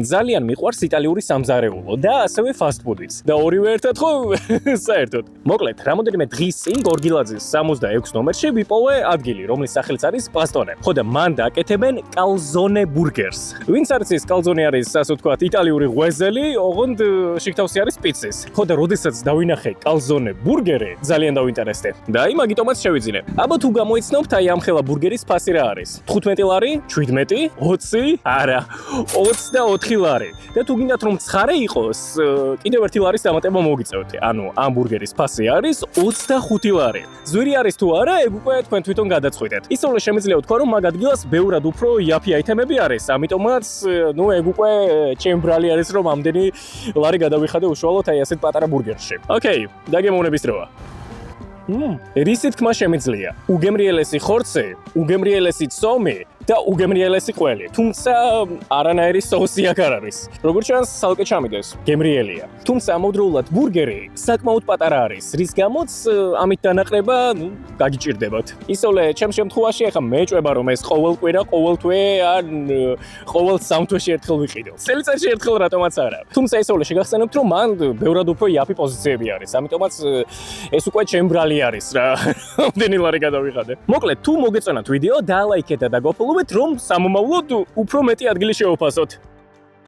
ძალიან მიყვარს იტალიური სამზარეულო და ასევე fast food-იც. და ორივე ერთად ხო საერთოდ. მოკლედ, რამოდენიმე დღის წინ გორგილაძის 66 ნომერში ვიპოვე ადგილი, რომლის სახელიც არის პასტორე. ხო და მან დააკეთებენ კალზონე ბურგერს. ვინც არის ეს კალზონე არის, ასე ვთქვათ, იტალიური ღვეზელი, ოღონდ შიგთავსი არის პიცის. ხო და როდესაც დავინახე კალზონე ბურგერი, ძალიან დავინტერესდე. და აი მაგიტომაც შევიძინე. აბა თუ გამოიცნობთ, აი ამ ხელა ბურგერის ფასი რა არის? 15 ლარი, 17, 20, არა, 24 ლარი. და თუ გინდათ რომ ცხარე იყოს, კიდევ 1 ლარის დამატება მოგიწევთ. ანუ ამ ბურგერის ფასი არის 25 ლარი. ზვირი არის თუ არა, ეგ უკვე თქვენ თვითონ გადაწყვეტეთ. ისწავლე შემიძლია ვთქვა, რომ მაგ ადგილას ბევრად უფრო იაფი აიტემები არის, ამიტომაც, ნუ ეგ უკვე ჩემ ბრალი არის, რომ ამდენი ლარი გადავიხადე უშუალოდ აი ასეთ პატარა ბურგერში. ოკეი, დაგემოვნების დროა. რისი თქმა შემიძლია? უგემრიელესი ხორცი, უგემრიელესი წომი და უგემრიელესი ყველი. თუმცა არანაირი соуსი აქ არ არის. როგორც ჩანს, ცალკე ჩამიდეს, გემრიელია. თუმცა ამავდროულად ბურგერი საკმაოდ პატარა არის, რის გამოც ამით დანაყრება, გაგიჭირდებათ. ისწავლე, ჩემ შემთხვევაში ახლა მეჭვება რომ ეს ყოველ კვირა, ყოველ თვე ან ყოველ 3 თვეში ერთხელ ვიყიდო. წელიწადში ერთხელ რატომაც არა. თუმცა ისწავლე, შეგახსენებთ რომ მან ბევრად უფრო იაფი პოზიციები არის. ამიტომაც ეს უკვე ჩემ ბრალი არის რა. ამდენი ლარი გადავიხადე. მოკლედ, თუ მოგეწონათ ვიდეო, დალაიქეთ და დაგოფოლოვეთ, რომ სამომავლოდ უფრო მეტი ადგილი შევაფასოთ.